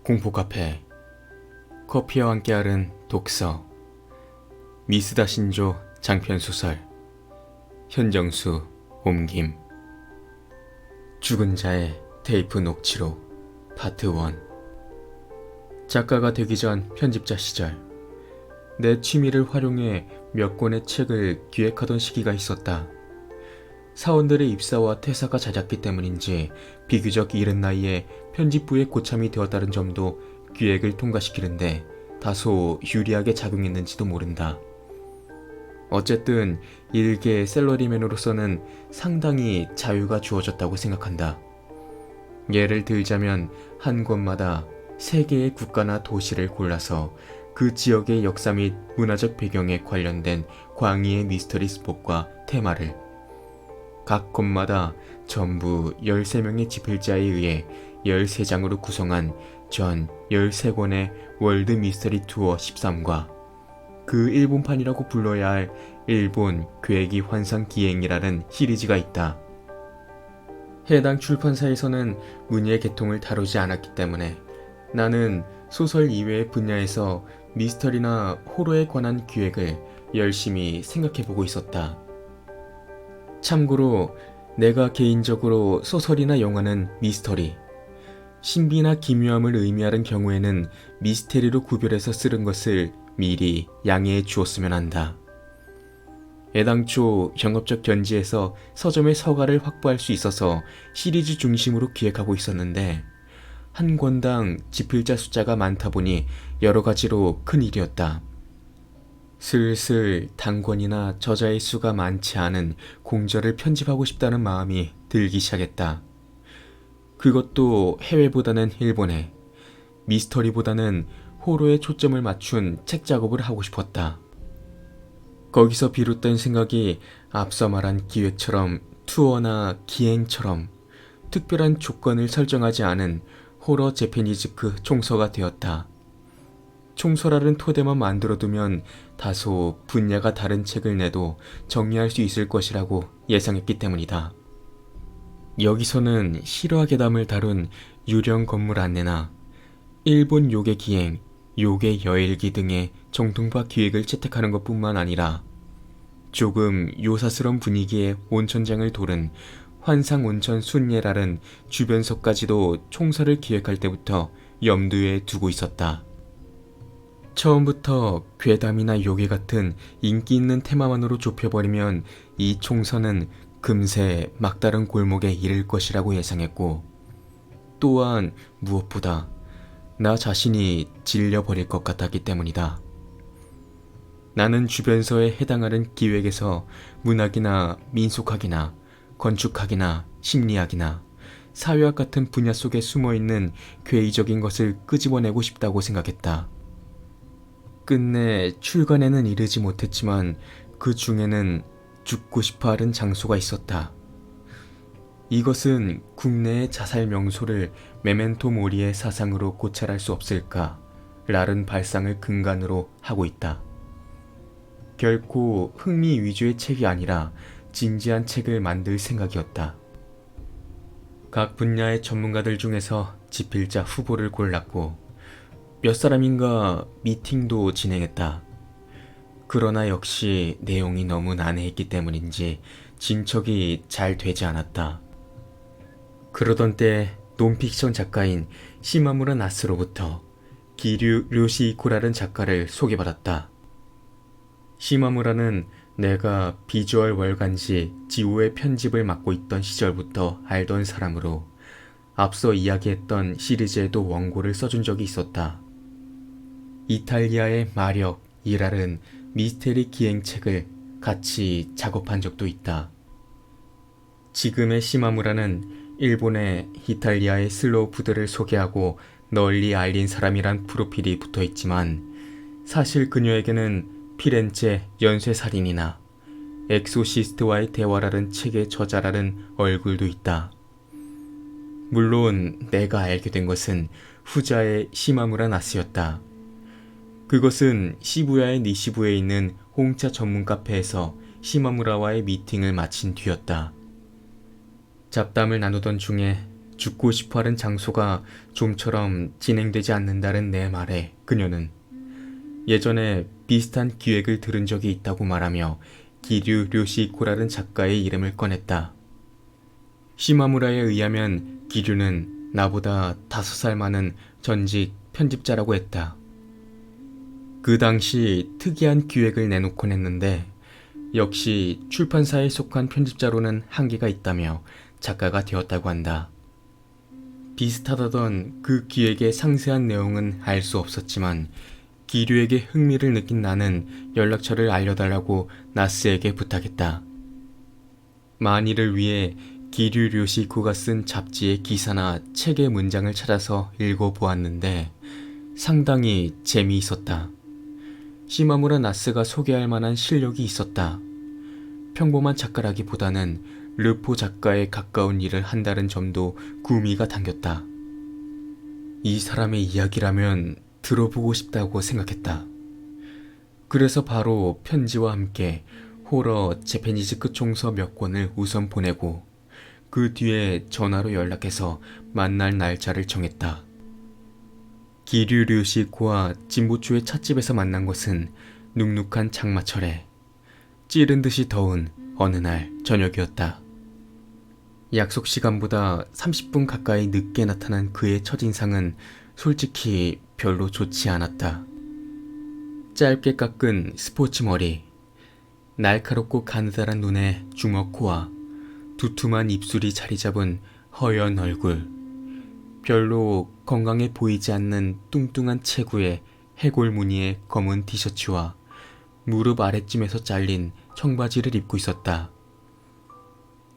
공포카페 커피와 함께하는 독서 미스다 신조 장편소설 현정수 옮김 죽은 자의 테이프 녹취록 파트 1. 작가가 되기 전 편집자 시절 내 취미를 활용해 몇 권의 책을 기획하던 시기가 있었다. 사원들의 입사와 퇴사가 잦았기 때문인지 비교적 이른 나이에 편집부에 고참이 되었다는 점도 기획을 통과시키는데 다소 유리하게 작용했는지도 모른다. 어쨌든 일개 셀러리맨으로서는 상당히 자유가 주어졌다고 생각한다. 예를 들자면 한 권마다 3개의 국가나 도시를 골라서 그 지역의 역사 및 문화적 배경에 관련된 광의의 미스터리 스폿과 테마를 각 권마다 전부 13명의 집필자에 의해 13장으로 구성한 전 13권의 월드 미스터리 투어 13과 그 일본판이라고 불러야 할 일본 괴기 환상 기행이라는 시리즈가 있다. 해당 출판사에서는 문예 계통을 다루지 않았기 때문에 나는 소설 이외의 분야에서 미스터리나 호러에 관한 기획을 열심히 생각해보고 있었다. 참고로 내가 개인적으로 소설이나 영화는 미스터리, 신비나 기묘함을 의미하는 경우에는 미스테리로 구별해서 쓰는 것을 미리 양해해 주었으면 한다. 애당초 영업적 견지에서 서점의 서가를 확보할 수 있어서 시리즈 중심으로 기획하고 있었는데 한 권당 집필자 숫자가 많다 보니 여러 가지로 큰 일이었다. 슬슬 단권이나 저자의 수가 많지 않은 공저를 편집하고 싶다는 마음이 들기 시작했다. 그것도 해외보다는 일본에, 미스터리보다는 호러에 초점을 맞춘 책 작업을 하고 싶었다. 거기서 비롯된 생각이 앞서 말한 기획처럼 투어나 기행처럼 특별한 조건을 설정하지 않은 호러 재패니즈크 총서가 되었다. 총서라는 토대만 만들어두면 다소 분야가 다른 책을 내도 정리할 수 있을 것이라고 예상했기 때문이다. 여기서는 실화 괴담을 다룬 유령 건물 안내나 일본 요괴 기행, 요괴 여일기 등의 정통파 기획을 채택하는 것뿐만 아니라 조금 요사스러운 분위기의 온천장을 도른 환상 온천 순예라는 주변석까지도 총서를 기획할 때부터 염두에 두고 있었다. 처음부터 괴담이나 요괴 같은 인기 있는 테마만으로 좁혀버리면 이 총서는 금세 막다른 골목에 이를 것이라고 예상했고, 또한 무엇보다 나 자신이 질려버릴 것 같았기 때문이다. 나는 주변서에 해당하는 기획에서 문학이나 민속학이나 건축학이나 심리학이나 사회학 같은 분야 속에 숨어있는 괴이적인 것을 끄집어내고 싶다고 생각했다. 끝내 출간에는 이르지 못했지만 그 중에는 죽고 싶어하는 장소가 있었다. 이것은 국내의 자살 명소를 메멘토 모리의 사상으로 고찰할 수 없을까? 라는 발상을 근간으로 하고 있다. 결코 흥미 위주의 책이 아니라 진지한 책을 만들 생각이었다. 각 분야의 전문가들 중에서 집필자 후보를 골랐고 몇 사람인가 미팅도 진행했다. 그러나 역시 내용이 너무 난해했기 때문인지 진척이 잘 되지 않았다. 그러던 때 논픽션 작가인 시마무라 나스로부터 기류 료시이코라는 작가를 소개받았다. 시마무라는 내가 비주얼 월간지 지오의 편집을 맡고 있던 시절부터 알던 사람으로 앞서 이야기했던 시리즈에도 원고를 써준 적이 있었다. 이탈리아의 마력이라는 미스테리 기행책을 같이 작업한 적도 있다. 지금의 시마무라는 일본의 이탈리아의 슬로우 푸드를 소개하고 널리 알린 사람이란 프로필이 붙어있지만 사실 그녀에게는 피렌체 연쇄살인이나 엑소시스트와의 대화라는 책의 저자라는 얼굴도 있다. 물론 내가 알게 된 것은 후자의 시마무라 나스였다. 그것은 시부야의 니시부에 있는 홍차 전문 카페에서 시마무라와의 미팅을 마친 뒤였다. 잡담을 나누던 중에 죽고 싶어하는 장소가 좀처럼 진행되지 않는다는 내 말에 그녀는 예전에 비슷한 기획을 들은 적이 있다고 말하며 기류 료시코라는 작가의 이름을 꺼냈다. 시마무라에 의하면 기류는 나보다 5살 많은 전직 편집자라고 했다. 그 당시 특이한 기획을 내놓곤 했는데 역시 출판사에 속한 편집자로는 한계가 있다며 작가가 되었다고 한다. 비슷하다던 그 기획의 상세한 내용은 알 수 없었지만 기류에게 흥미를 느낀 나는 연락처를 알려달라고 나스에게 부탁했다. 만일을 위해 기류 료시코가 쓴 잡지의 기사나 책의 문장을 찾아서 읽어보았는데 상당히 재미있었다. 시마무라 나스가 소개할 만한 실력이 있었다. 평범한 작가라기보다는 르포 작가에 가까운 일을 한다는 점도 구미가 당겼다. 이 사람의 이야기라면 들어보고 싶다고 생각했다. 그래서 바로 편지와 함께 호러 재패니즈 끝총서 몇 권을 우선 보내고 그 뒤에 전화로 연락해서 만날 날짜를 정했다. 기류 류시코와 진보추의 찻집에서 만난 것은 눅눅한 장마철에 찌른 듯이 더운 어느 날 저녁이었다. 약속 시간보다 30분 가까이 늦게 나타난 그의 첫인상은 솔직히 별로 좋지 않았다. 짧게 깎은 스포츠 머리, 날카롭고 가느다란 눈에 주먹 코와 두툼한 입술이 자리 잡은 허연 얼굴, 별로 건강해 보이지 않는 뚱뚱한 체구에 해골 무늬의 검은 티셔츠와 무릎 아래쯤에서 잘린 청바지를 입고 있었다.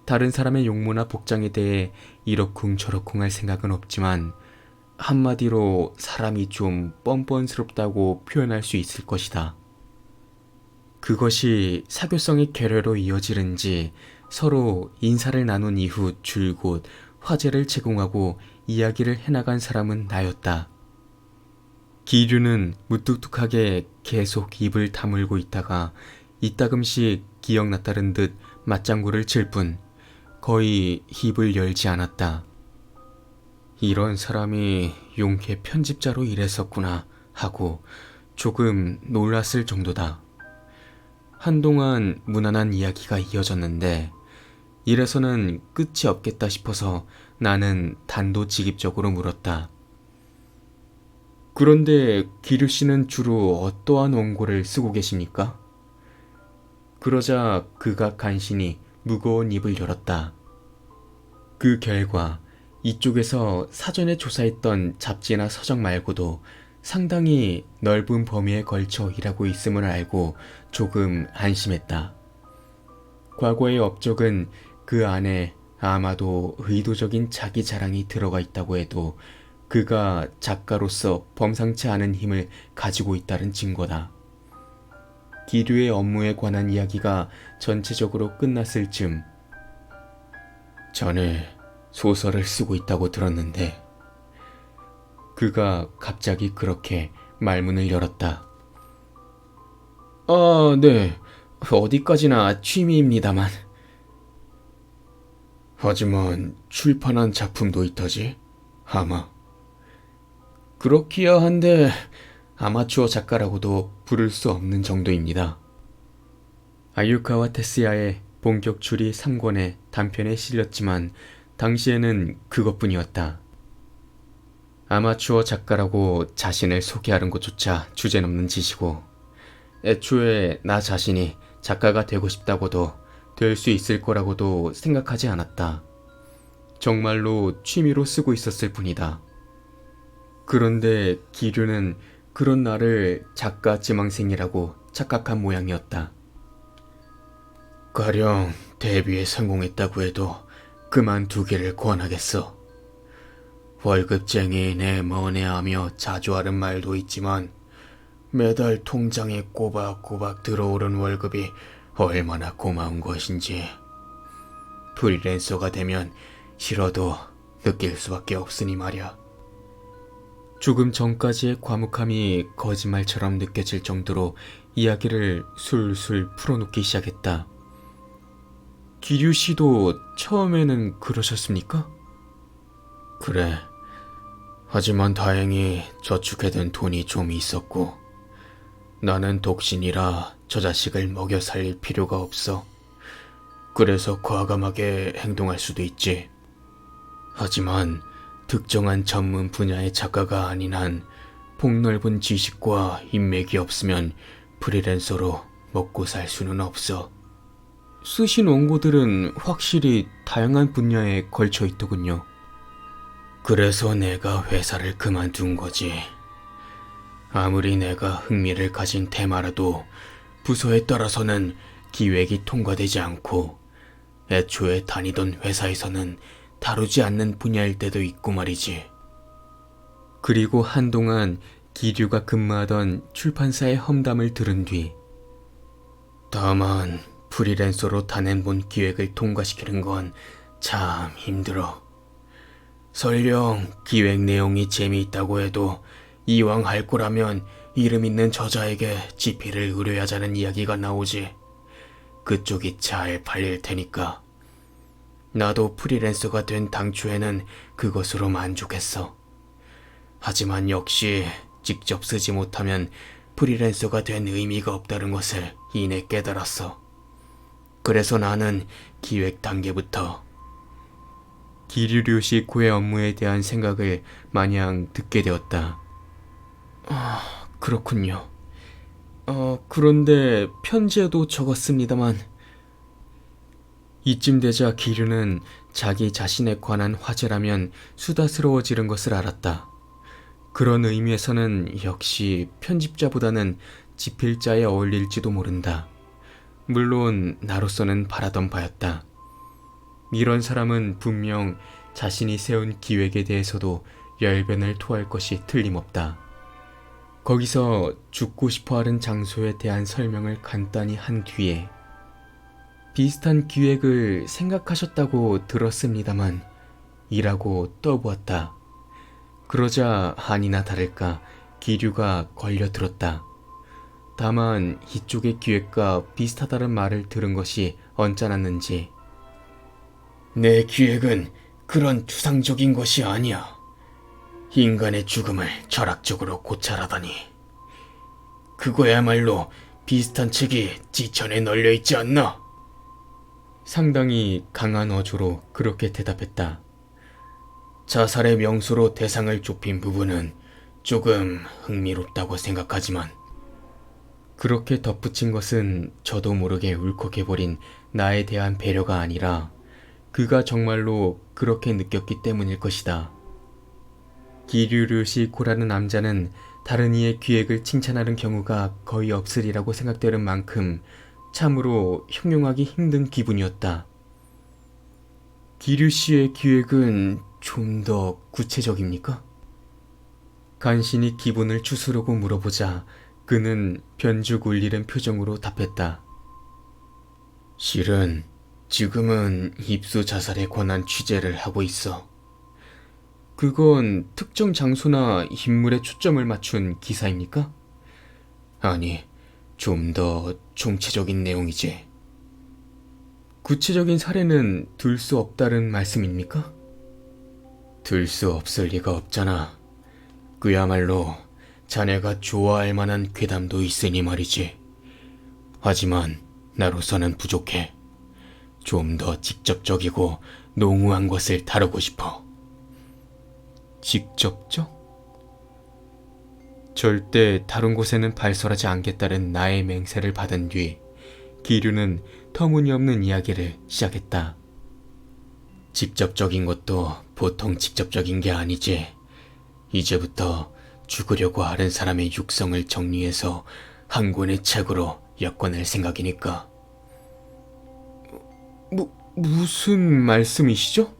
다른 사람의 용모나 복장에 대해 이러쿵저러쿵 할 생각은 없지만 한마디로 사람이 좀 뻔뻔스럽다고 표현할 수 있을 것이다. 그것이 사교성의 결여로 이어지는지 서로 인사를 나눈 이후 줄곧 화제를 제공하고 이야기를 해나간 사람은 나였다. 기류는 무뚝뚝하게 계속 입을 다물고 있다가 이따금씩 기억났다는 듯 맞장구를 칠 뿐 거의 입을 열지 않았다. 이런 사람이 용케 편집자로 일했었구나 하고 조금 놀랐을 정도다. 한동안 무난한 이야기가 이어졌는데 이래서는 끝이 없겠다 싶어서 나는 단도직입적으로 물었다. 그런데 기류 씨는 주로 어떠한 원고를 쓰고 계십니까? 그러자 그가 간신히 무거운 입을 열었다. 그 결과 이쪽에서 사전에 조사했던 잡지나 서적 말고도 상당히 넓은 범위에 걸쳐 일하고 있음을 알고 조금 안심했다. 과거의 업적은 그 안에 아마도 의도적인 자기 자랑이 들어가 있다고 해도 그가 작가로서 범상치 않은 힘을 가지고 있다는 증거다. 기류의 업무에 관한 이야기가 전체적으로 끝났을 즈음 전에 소설을 쓰고 있다고 들었는데 그가 갑자기 그렇게 말문을 열었다. 아, 네. 어디까지나 취미입니다만. 하지만 출판한 작품도 있다지? 아마. 그렇기야 한데 아마추어 작가라고도 부를 수 없는 정도입니다. 아유카와 테스야의 본격 추리 3권의 단편에 실렸지만 당시에는 그것뿐이었다. 아마추어 작가라고 자신을 소개하는 것조차 주제넘는 짓이고 애초에 나 자신이 작가가 되고 싶다고도 될 수 있을 거라고도 생각하지 않았다. 정말로 취미로 쓰고 있었을 뿐이다. 그런데 기류는 그런 나를 작가 지망생이라고 착각한 모양이었다. 가령 데뷔에 성공했다고 해도 그만두기를 권하겠어. 월급쟁이네 뭐네하며 자주 하는 말도 있지만 매달 통장에 꼬박꼬박 들어오는 월급이 얼마나 고마운 것인지 프리랜서가 되면 싫어도 느낄 수밖에 없으니 말이야. 조금 전까지의 과묵함이 거짓말처럼 느껴질 정도로 이야기를 술술 풀어놓기 시작했다. 기류 씨도 처음에는 그러셨습니까? 그래. 하지만 다행히 저축해둔 돈이 좀 있었고, 나는 독신이라 저 자식을 먹여 살릴 필요가 없어. 그래서 과감하게 행동할 수도 있지. 하지만 특정한 전문 분야의 작가가 아닌 한 폭넓은 지식과 인맥이 없으면 프리랜서로 먹고 살 수는 없어. 쓰신 원고들은 확실히 다양한 분야에 걸쳐 있더군요. 그래서 내가 회사를 그만둔 거지. 아무리 내가 흥미를 가진 테마라도 부서에 따라서는 기획이 통과되지 않고 애초에 다니던 회사에서는 다루지 않는 분야일 때도 있고 말이지. 그리고 한동안 기류가 근무하던 출판사의 험담을 들은 뒤, 다만 프리랜서로 단행본 기획을 통과시키는 건 참 힘들어. 설령 기획 내용이 재미있다고 해도 이왕 할 거라면 이름 있는 저자에게 지필을 의뢰하자는 이야기가 나오지. 그쪽이 잘 팔릴 테니까. 나도 프리랜서가 된 당초에는 그것으로 만족했어. 하지만 역시 직접 쓰지 못하면 프리랜서가 된 의미가 없다는 것을 이내 깨달았어. 그래서 나는 기획 단계부터 기류류식 고의 업무에 대한 생각을 마냥 듣게 되었다. 그렇군요. 그런데 편지에도 적었습니다만. 이쯤 되자 기류는 자기 자신에 관한 화제라면 수다스러워지는 것을 알았다. 그런 의미에서는 역시 편집자보다는 지필자에 어울릴지도 모른다. 물론 나로서는 바라던 바였다. 이런 사람은 분명 자신이 세운 기획에 대해서도 열변을 토할 것이 틀림없다. 거기서 죽고 싶어하는 장소에 대한 설명을 간단히 한 뒤에 비슷한 기획을 생각하셨다고 들었습니다만 이라고 떠보았다. 그러자 아니나 다를까 기류가 걸려들었다. 다만 이쪽의 기획과 비슷하다는 말을 들은 것이 언짢았는지, 내 기획은 그런 추상적인 것이 아니야. 인간의 죽음을 철학적으로 고찰하다니. 그거야말로 비슷한 책이 지천에 널려있지 않나? 상당히 강한 어조로 그렇게 대답했다. 자살의 명수로 대상을 좁힌 부분은 조금 흥미롭다고 생각하지만, 그렇게 덧붙인 것은 저도 모르게 울컥해버린 나에 대한 배려가 아니라 그가 정말로 그렇게 느꼈기 때문일 것이다. 기류르시코라는 남자는 다른 이의 기획을 칭찬하는 경우가 거의 없으리라고 생각되는 만큼 참으로 형용하기 힘든 기분이었다. 기류 씨의 기획은 좀 더 구체적입니까? 간신히 기분을 추스르고 물어보자 그는 변죽 울리는 표정으로 답했다. 실은 지금은 입수 자살에 관한 취재를 하고 있어. 그건 특정 장소나 인물에 초점을 맞춘 기사입니까? 아니, 좀 더 총체적인 내용이지. 구체적인 사례는 들 수 없다는 말씀입니까? 들 수 없을 리가 없잖아. 그야말로 자네가 좋아할 만한 괴담도 있으니 말이지. 하지만 나로서는 부족해. 좀 더 직접적이고 농후한 것을 다루고 싶어. 직접적? 절대 다른 곳에는 발설하지 않겠다는 나의 맹세를 받은 뒤 기류는 터무니없는 이야기를 시작했다. 직접적인 것도 보통 직접적인 게 아니지. 이제부터 죽으려고 하는 사람의 육성을 정리해서 한 권의 책으로 엮어낼 생각이니까. 무슨 말씀이시죠?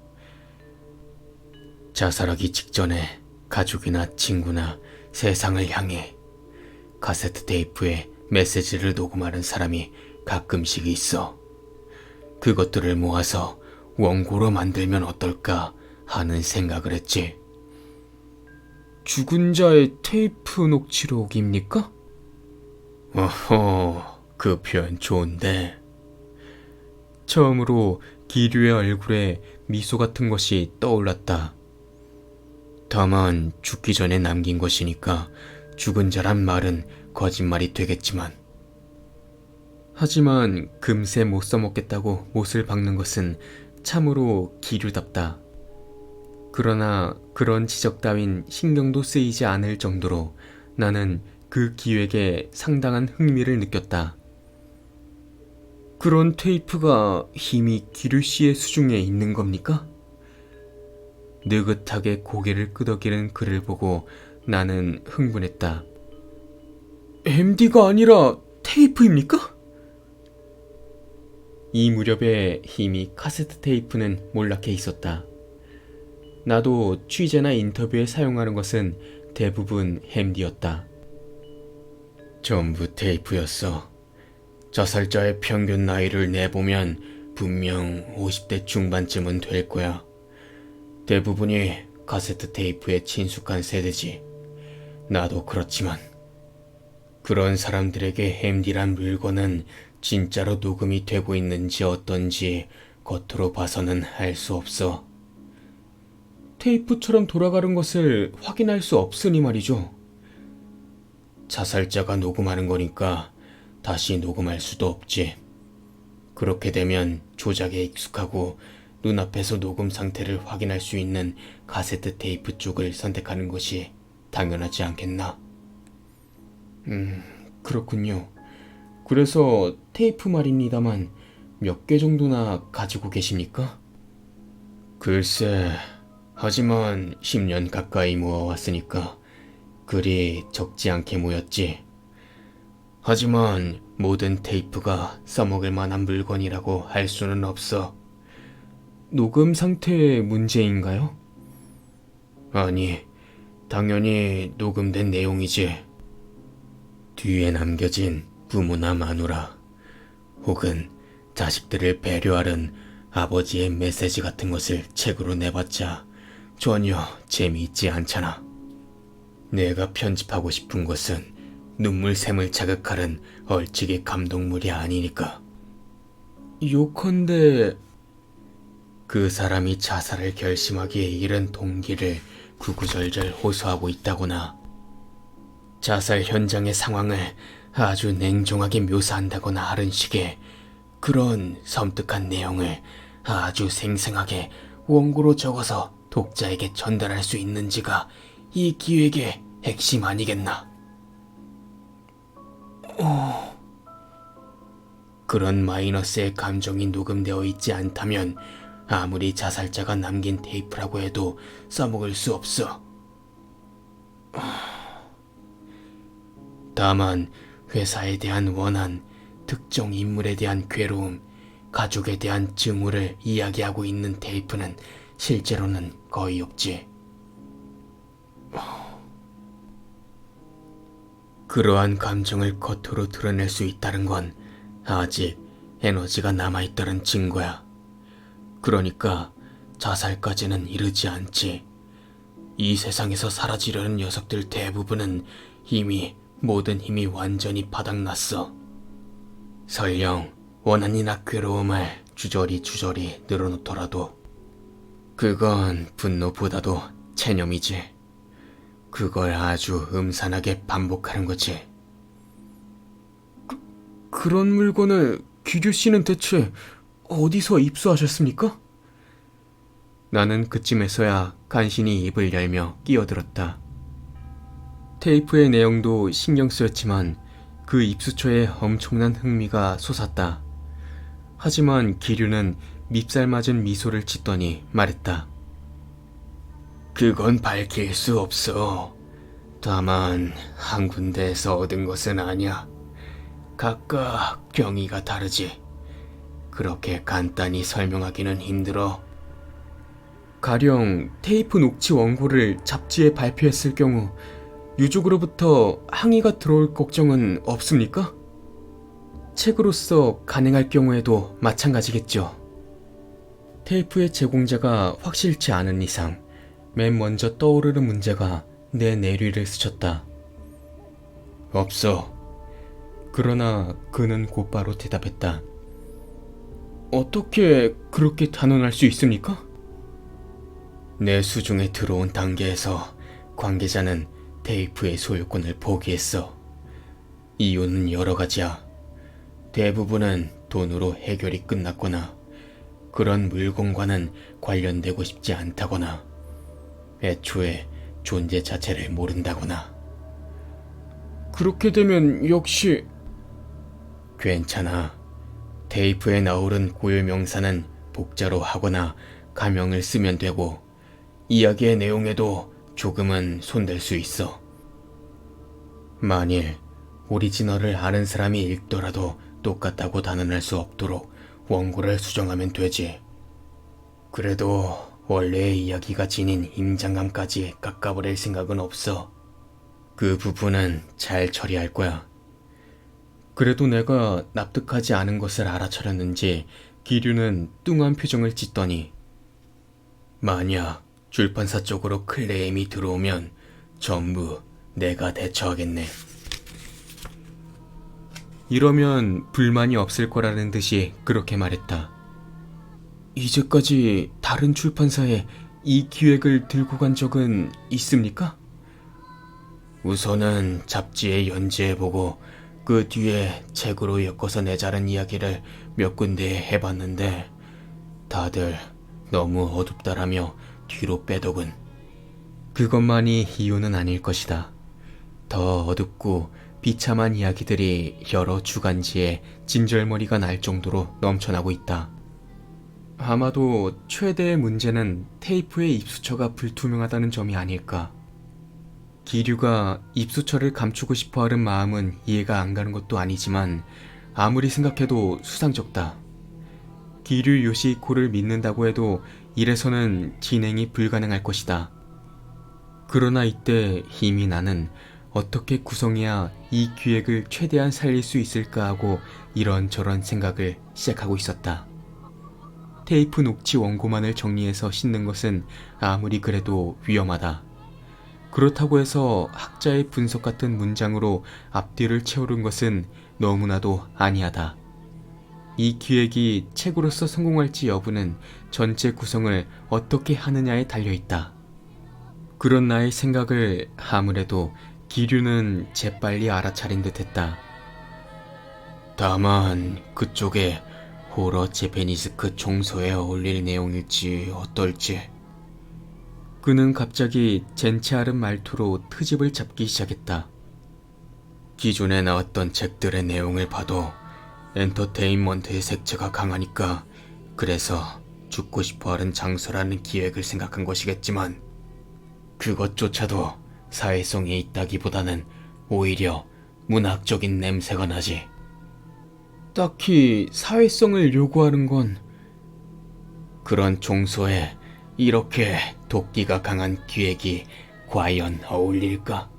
자살하기 직전에 가족이나 친구나 세상을 향해 카세트 테이프에 메시지를 녹음하는 사람이 가끔씩 있어. 그것들을 모아서 원고로 만들면 어떨까 하는 생각을 했지. 죽은 자의 테이프 녹취록입니까? 어허, 그 표현 좋은데. 처음으로 기류의 얼굴에 미소 같은 것이 떠올랐다. 다만 죽기 전에 남긴 것이니까 죽은 자란 말은 거짓말이 되겠지만. 하지만 금세 못 써먹겠다고 못을 박는 것은 참으로 기류답다. 그러나 그런 지적 따윈 신경도 쓰이지 않을 정도로 나는 그 기획에 상당한 흥미를 느꼈다. 그런 테이프가 이미 기류 씨의 수중에 있는 겁니까? 느긋하게 고개를 끄덕이는 그를 보고 나는 흥분했다. MD가 아니라 테이프입니까? 이 무렵에 이미 카세트 테이프는 몰락해 있었다. 나도 취재나 인터뷰에 사용하는 것은 대부분 MD였다. 전부 테이프였어. 자살자의 평균 나이를 내보면 분명 50대 중반쯤은 될 거야. 대부분이 카세트 테이프에 친숙한 세대지. 나도 그렇지만 그런 사람들에게 MD란 물건은 진짜로 녹음이 되고 있는지 어떤지 겉으로 봐서는 알 수 없어. 테이프처럼 돌아가는 것을 확인할 수 없으니 말이죠. 자살자가 녹음하는 거니까 다시 녹음할 수도 없지. 그렇게 되면 조작에 익숙하고 눈앞에서 녹음 상태를 확인할 수 있는 카세트 테이프 쪽을 선택하는 것이 당연하지 않겠나? 그렇군요. 그래서 테이프 말입니다만 몇 개 정도나 가지고 계십니까? 글쎄, 하지만 10년 가까이 모아왔으니까 그리 적지 않게 모였지. 하지만 모든 테이프가 써먹을 만한 물건이라고 할 수는 없어. 녹음 상태의 문제인가요? 아니, 당연히 녹음된 내용이지. 뒤에 남겨진 부모나 마누라, 혹은 자식들을 배려하는 아버지의 메시지 같은 것을 책으로 내봤자 전혀 재미있지 않잖아. 내가 편집하고 싶은 것은 눈물샘을 자극하는 얼치기 감동물이 아니니까. 요컨대 그 사람이 자살을 결심하기에 이른 동기를 구구절절 호소하고 있다거나, 자살 현장의 상황을 아주 냉정하게 묘사한다거나 하는 식의 그런 섬뜩한 내용을 아주 생생하게 원고로 적어서 독자에게 전달할 수 있는지가 이 기획의 핵심 아니겠나? 그런 마이너스의 감정이 녹음되어 있지 않다면 아무리 자살자가 남긴 테이프라고 해도 써먹을 수 없어. 다만 회사에 대한 원한, 특정 인물에 대한 괴로움, 가족에 대한 증오를 이야기하고 있는 테이프는 실제로는 거의 없지. 그러한 감정을 겉으로 드러낼 수 있다는 건 아직 에너지가 남아있다는 증거야. 그러니까 자살까지는 이르지 않지. 이 세상에서 사라지려는 녀석들 대부분은 이미 모든 힘이 완전히 바닥났어. 설령 원한이나 괴로움을 주저리 늘어놓더라도 그건 분노보다도 체념이지. 그걸 아주 음산하게 반복하는 거지. 그런 물건을 기류 씨는 대체 어디서 입수하셨습니까? 나는 그쯤에서야 간신히 입을 열며 끼어들었다. 테이프의 내용도 신경 쓰였지만 그 입수처에 엄청난 흥미가 솟았다. 하지만 기류는 밉살맞은 미소를 짓더니 말했다. 그건 밝힐 수 없어. 다만 한 군데에서 얻은 것은 아니야. 각각 경위가 다르지. 그렇게 간단히 설명하기는 힘들어. 가령 테이프 녹취 원고를 잡지에 발표했을 경우 유족으로부터 항의가 들어올 걱정은 없습니까? 책으로서 가능할 경우에도 마찬가지겠죠. 테이프의 제공자가 확실치 않은 이상 맨 먼저 떠오르는 문제가 내 내리를 스쳤다. 없어. 그러나 그는 곧바로 대답했다. 어떻게 그렇게 단언할 수 있습니까? 내 수중에 들어온 단계에서 관계자는 테이프의 소유권을 포기했어. 이유는 여러 가지야. 대부분은 돈으로 해결이 끝났거나 그런 물건과는 관련되고 싶지 않다거나 애초에 존재 자체를 모른다거나. 그렇게 되면 역시 괜찮아. 테이프에 나오른 고유 명사는 복자로 하거나 가명을 쓰면 되고 이야기의 내용에도 조금은 손댈 수 있어. 만일 오리지널을 아는 사람이 읽더라도 똑같다고 단언할 수 없도록 원고를 수정하면 되지. 그래도 원래의 이야기가 지닌 임장감까지 깎아버릴 생각은 없어. 그 부분은 잘 처리할 거야. 그래도 내가 납득하지 않은 것을 알아차렸는지 기류는 뚱한 표정을 짓더니 만약 출판사 쪽으로 클레임이 들어오면 전부 내가 대처하겠네. 이러면 불만이 없을 거라는 듯이 그렇게 말했다. 이제까지 다른 출판사에 이 기획을 들고 간 적은 있습니까? 우선은 잡지에 연재해보고 그 뒤에 책으로 엮어서 내자른 이야기를 몇 군데 해봤는데 다들 너무 어둡다라며 뒤로 빼더군. 그것만이 이유는 아닐 것이다. 더 어둡고 비참한 이야기들이 여러 주간지에 진절머리가 날 정도로 넘쳐나고 있다. 아마도 최대의 문제는 테이프의 입수처가 불투명하다는 점이 아닐까. 기류가 입수처를 감추고 싶어 하는 마음은 이해가 안 가는 것도 아니지만 아무리 생각해도 수상쩍다. 기류 요시히코를 믿는다고 해도 이래서는 진행이 불가능할 것이다. 그러나 이때 이미 나는 어떻게 구성해야 이 기획을 최대한 살릴 수 있을까 하고 이런저런 생각을 시작하고 있었다. 테이프 녹취 원고만을 정리해서 싣는 것은 아무리 그래도 위험하다. 그렇다고 해서 학자의 분석 같은 문장으로 앞뒤를 채우는 것은 너무나도 아니하다. 이 기획이 책으로서 성공할지 여부는 전체 구성을 어떻게 하느냐에 달려있다. 그런 나의 생각을 아무래도 기류는 재빨리 알아차린 듯 했다. 다만 그쪽에 호러 재패니스크 총서에 어울릴 내용일지 어떨지. 그는 갑자기 젠치하른 말투로 트집을 잡기 시작했다. 기존에 나왔던 책들의 내용을 봐도 엔터테인먼트의 색채가 강하니까 그래서 죽고 싶어하는 장소라는 기획을 생각한 것이겠지만 그것조차도 사회성이 있다기보다는 오히려 문학적인 냄새가 나지. 딱히 사회성을 요구하는 건 그런 종소에 이렇게 도끼가 강한 기획이 과연 어울릴까?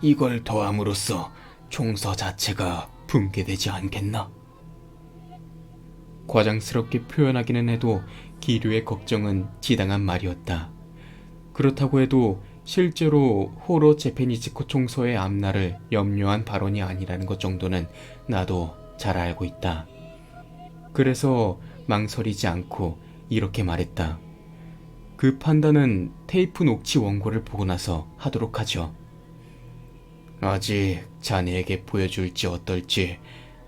이걸 더함으로써 총서 자체가 붕괴되지 않겠나? 과장스럽게 표현하기는 해도 기류의 걱정은 지당한 말이었다. 그렇다고 해도 실제로 호러 재패니스코 총서의 앞날을 염려한 발언이 아니라는 것 정도는 나도 잘 알고 있다. 그래서 망설이지 않고 이렇게 말했다. 그 판단은 테이프 녹취 원고를 보고 나서 하도록 하죠. 아직 자네에게 보여줄지 어떨지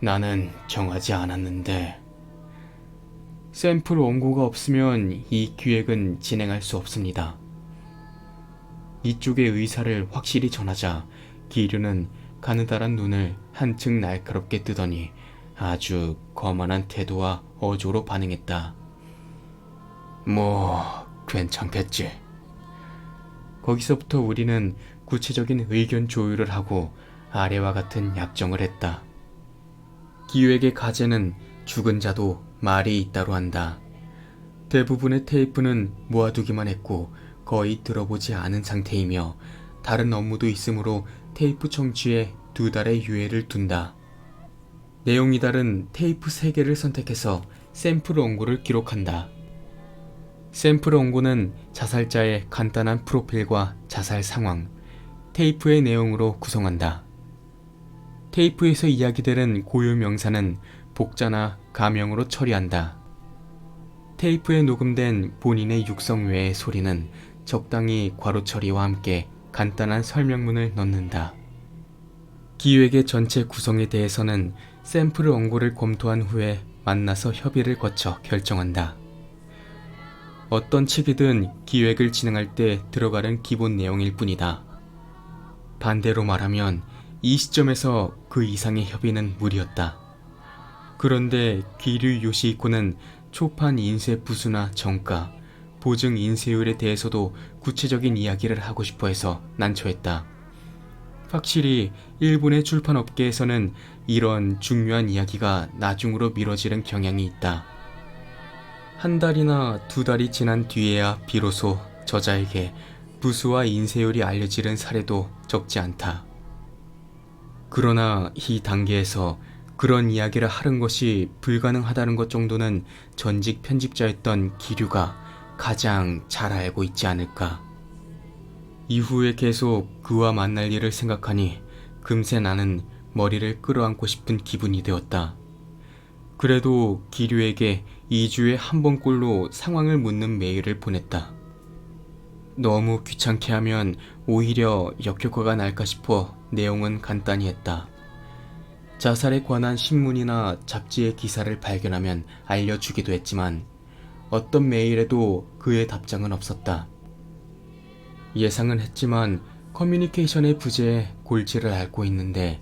나는 정하지 않았는데 샘플 원고가 없으면 이 기획은 진행할 수 없습니다. 이쪽의 의사를 확실히 전하자 기류는 가느다란 눈을 한층 날카롭게 뜨더니 아주 거만한 태도와 어조로 반응했다. 뭐 괜찮겠지. 거기서부터 우리는 구체적인 의견 조율을 하고 아래와 같은 약정을 했다. 기획의 가제는 죽은 자도 말이 있다로 한다. 대부분의 테이프는 모아두기만 했고 거의 들어보지 않은 상태이며 다른 업무도 있으므로 테이프 청취에 2달의 유예를 둔다. 내용이 다른 테이프 3개를 선택해서 샘플 원고를 기록한다. 샘플 원고는 자살자의 간단한 프로필과 자살 상황, 테이프의 내용으로 구성한다. 테이프에서 이야기되는 고유 명사는 복자나 가명으로 처리한다. 테이프에 녹음된 본인의 육성 외의 소리는 적당히 괄호 처리와 함께 간단한 설명문을 넣는다. 기획의 전체 구성에 대해서는 샘플 원고를 검토한 후에 만나서 협의를 거쳐 결정한다. 어떤 책이든 기획을 진행할 때 들어가는 기본 내용일 뿐이다. 반대로 말하면 이 시점에서 그 이상의 협의는 무리였다. 그런데 기류 요시히코는 초판 인쇄 부수나 정가, 보증 인쇄율에 대해서도 구체적인 이야기를 하고 싶어 해서 난처했다. 확실히 일본의 출판업계에서는 이런 중요한 이야기가 나중으로 미뤄지는 경향이 있다. 한 달이나 두 달이 지난 뒤에야 비로소 저자에게 부수와 인쇄율이 알려지는 사례도 적지 않다. 그러나 이 단계에서 그런 이야기를 하는 것이 불가능하다는 것 정도는 전직 편집자였던 기류가 가장 잘 알고 있지 않을까. 이후에 계속 그와 만날 일을 생각하니 금세 나는 머리를 끌어안고 싶은 기분이 되었다. 그래도 기류에게 2주에 한 번꼴로 상황을 묻는 메일을 보냈다. 너무 귀찮게 하면 오히려 역효과가 날까 싶어 내용은 간단히 했다. 자살에 관한 신문이나 잡지의 기사를 발견하면 알려주기도 했지만 어떤 메일에도 그의 답장은 없었다. 예상은 했지만 커뮤니케이션의 부재에 골치를 앓고 있는데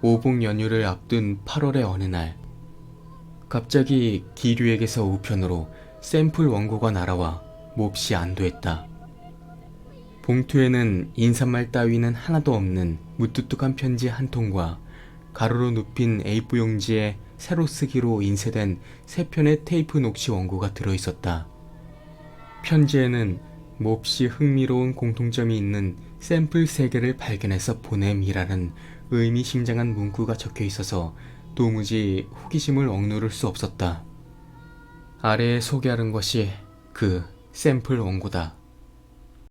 오복 연휴를 앞둔 8월의 어느 날 갑자기 기류에게서 우편으로 샘플 원고가 날아와 몹시 안도했다. 봉투에는 인사말 따위는 하나도 없는 무뚝뚝한 편지 한 통과 가로로 눕힌 A4 용지에 세로 쓰기로 인쇄된 3편의 테이프 녹취 원고가 들어있었다. 편지에는 몹시 흥미로운 공통점이 있는 샘플 3개를 발견해서 보냄이라는 의미심장한 문구가 적혀 있어서 도무지 호기심을 억누를 수 없었다. 아래에 소개하는 것이 그 샘플 원고다.